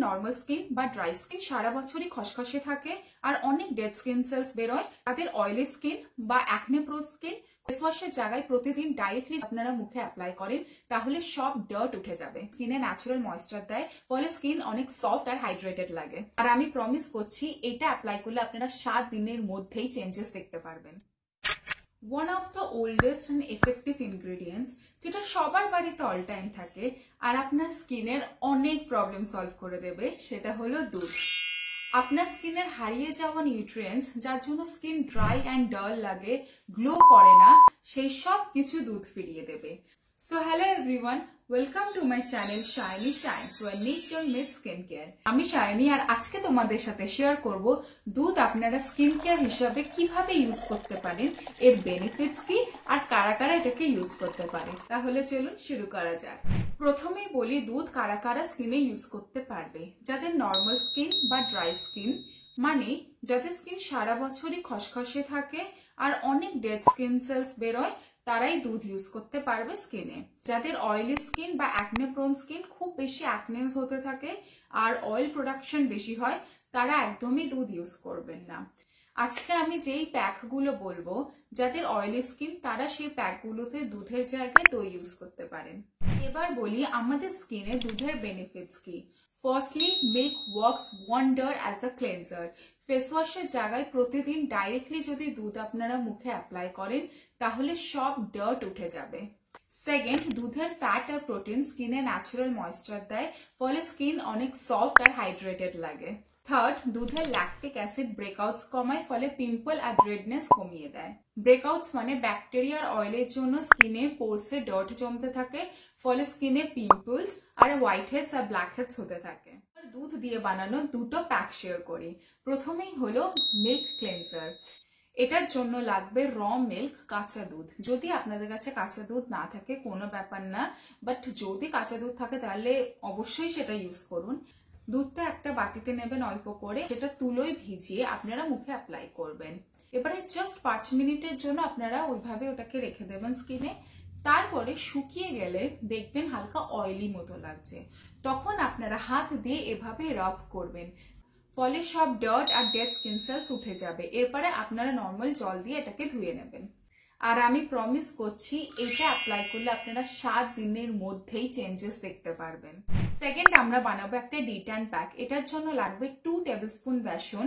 Normal skin বা dry skin সারা বছরই খসখসে থাকে আর অনেক ডেড স্কিন সেলস বেরোয়, তাদের অয়েলি স্কিন বা অ্যাকনে প্রো স্কিন ফেস ওয়াশের জায়গায় প্রতিদিন ডাইরেক্টলি আপনারা মুখে অ্যাপ্লাই করেন তাহলে সব ডার্ট উঠে যাবে। স্কিনে ন্যাচারাল ময়েশ্চার দেয়, ফলে স্কিন অনেক সফট আর হাইড্রেটেড লাগে। আর আমি প্রমিস করছি এটা অ্যাপ্লাই করলে আপনারা 7 দিনের মধ্যেই চেঞ্জেস দেখতে পারবেন। One of the oldest and effective ingredients যেটা সবার বাড়িতে অল টাইম থাকে আর আপনার স্কিনের অনেক প্রবলেম সলভ করে দেবে, সেটা হলো দুধ। আপনার স্কিনের হারিয়ে যাওয়া নিউট্রিয়েন্টস, যার জন্য স্কিন ড্রাই অ্যান্ড ডাল লাগে, গ্লো করে না, সেই সব কিছু দুধ ফিরিয়ে দেবে। So hello everyone, welcome to my channel Shiny shine where needs your mid skin care. আমি শাইনি আর আজকে তোমাদের সাথে শেয়ার করব দুধ আপনারা স্কিন কেয়ার হিসাবে কিভাবে ইউজ করতে পারেন, এর বেনিফিটস কি আর কারা কারা এটাকে ইউজ করতে পারে। তাহলে চলুন শুরু করা যাক। প্রথমেই বলি দুধ কারা কারা স্কিনে ইউজ করতে পারবে। যাদের নর্মাল স্কিন বা ড্রাই স্কিন, মানে যাদের স্কিন সারা বছরই খসখসে থাকে আর অনেক ডেড স্কিন সেলস বেরোয়, তারাই দুধ ইউজ করতে পারবে স্কিনে। যাদের অয়েলি স্কিন বা অ্যাকনে প্রোন স্কিন, খুব বেশি অ্যাকনেস হতে থাকে আর অয়েল প্রোডাকশন বেশি হয়, তারা একদমই দুধ ইউজ করবেন না। আজকে আমি যেই প্যাকগুলো বলবো, যাদের অয়েলি স্কিন তারা সেই প্যাকগুলোতে দুধের জায়গায় দই ইউজ করতে পারেন। এবার বলি আমাদের স্কিনে দুধের বেনিফিটস কি। Firstly, milk works wonder as a cleanser. Face ওয়াশের জায়গায় প্রতিদিন ডাইরেক্টলি যদি দুধ আপনারা মুখে অ্যাপ্লাই করেন তাহলে সব ডার্ট উঠে যাবে। সেকেন্ড, দুধের ফ্যাট আর প্রোটিন স্কিনে ন্যাচারাল ময়েশ্চার দেয়, ফলে স্কিন অনেক সফট আর হাইড্রেটেড লাগে। থার্ড, দুধের ল্যাকটিক অ্যাসিড ব্রেকআউটস কমায়, ফলে পিম্পল আর রেডনেস কমিয়ে দেয়। ব্রেকআউটস মানে ব্যাকটেরিয়া আর অয়েলের জন্য স্কিনের পোরসে ডার্ট জমতে থাকে, ফলে স্কিনে pimples R white heads are black heads হতে থাকে। দুধ দিয়ে বানানো দুটো প্যাক শেয়ার করি। প্রথমেই হলো মিল্ক ক্লেন্সার। এটার জন্য লাগবে র মিল্ক, কাঁচা দুধ। যদি আপনাদের কাছে কাঁচা দুধ না থাকে কোনো ব্যাপার না, বাট যদি কাঁচা দুধ থাকে তাহলে অবশ্যই সেটা ইউজ করুন। দুধটা একটা বাটিতে নেবেন অল্প করে, সেটা তুলোয় ভিজিয়ে আপনারা মুখে অ্যাপ্লাই করবেন। এবারে জাস্ট 5 মিনিটের জন্য আপনারা ওইভাবে ওটাকে রেখে দেবেন স্কিনে। তারপরে শুকিয়ে গেলে দেখবেন হালকা অয়েলি মতো লাগছে, তখন আপনারা হাত দিয়ে এভাবে রাব করবেন, ফলে সব ডার্ট আর ডেড স্কিন সেলস উঠে যাবে। এরপরে আপনারা নর্মাল জল দিয়ে এটাকে ধুয়ে নেবেন। আর আমি প্রমিস করছি এটা অ্যাপ্লাই করলে আপনারা 7 দিনের মধ্যেই চেঞ্জেস দেখতে পারবেন। সেকেন্ড, আমরা বানাবো একটা ডিট্যান প্যাক। এটার জন্য লাগবে 2 টেবিলস্পুন বেসন,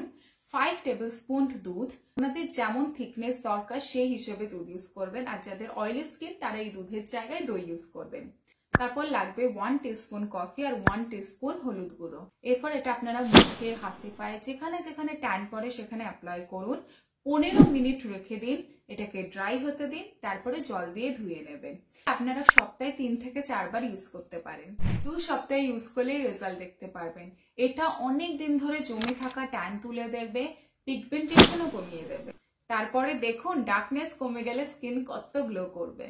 5 টেবিলস্পুন দুধ। আপনাদের যেমন থিকনেস দরকার সেই হিসেবে দুধ ইউজ করবেন, আর যাদের অয়েলি স্কিন তারা এই দুধের জায়গায় দই ইউজ করবেন। তারপর লাগবে 1 টিস্পুন কফি আর 1 টিস্পুন হলুদ গুঁড়ো। এরপর এটা আপনারা মুখে, হাতে, পায়ে যেখানে যেখানে ট্যান পড়ে সেখানে অ্যাপ্লাই করুন। 15 মিনিট রেখে দিন, এটাকে ড্রাই হতে দিন, তারপরে জল দিয়ে ধুয়ে নেবেন। আপনারা সপ্তাহে 3 থেকে 4 বার ইউজ করতে পারেন। 2 সপ্তাহে ইউজ করলেই রেজাল্ট দেখতে পারবেন। এটা অনেক দিন ধরে জমে থাকা ট্যান তুলে দেবে, পিগমেন্টেশনও কমিয়ে দেবে। তারপরে দেখুন ডার্কনেস কমে গেলে স্কিন কত গ্লো করবে।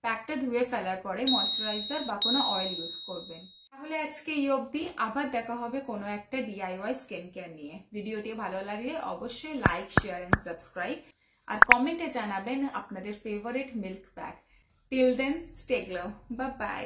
প্যাকটা ধুয়ে ফেলার পরে ময়শ্চারাইজার বা কোনো অয়েল ইউজ করবেন। তাহলে আজকে এই অবধি, আবার দেখা হবে কোনো একটা DIY স্কিন কেয়ার নিয়ে। ভিডিওটি ভালো লাগলে অবশ্যই লাইক, শেয়ার এন্ড সাবস্ক্রাইব, আর কমেন্টে জানাবেন আপনাদের favourite milk pack. Till then, stay glow, bye by.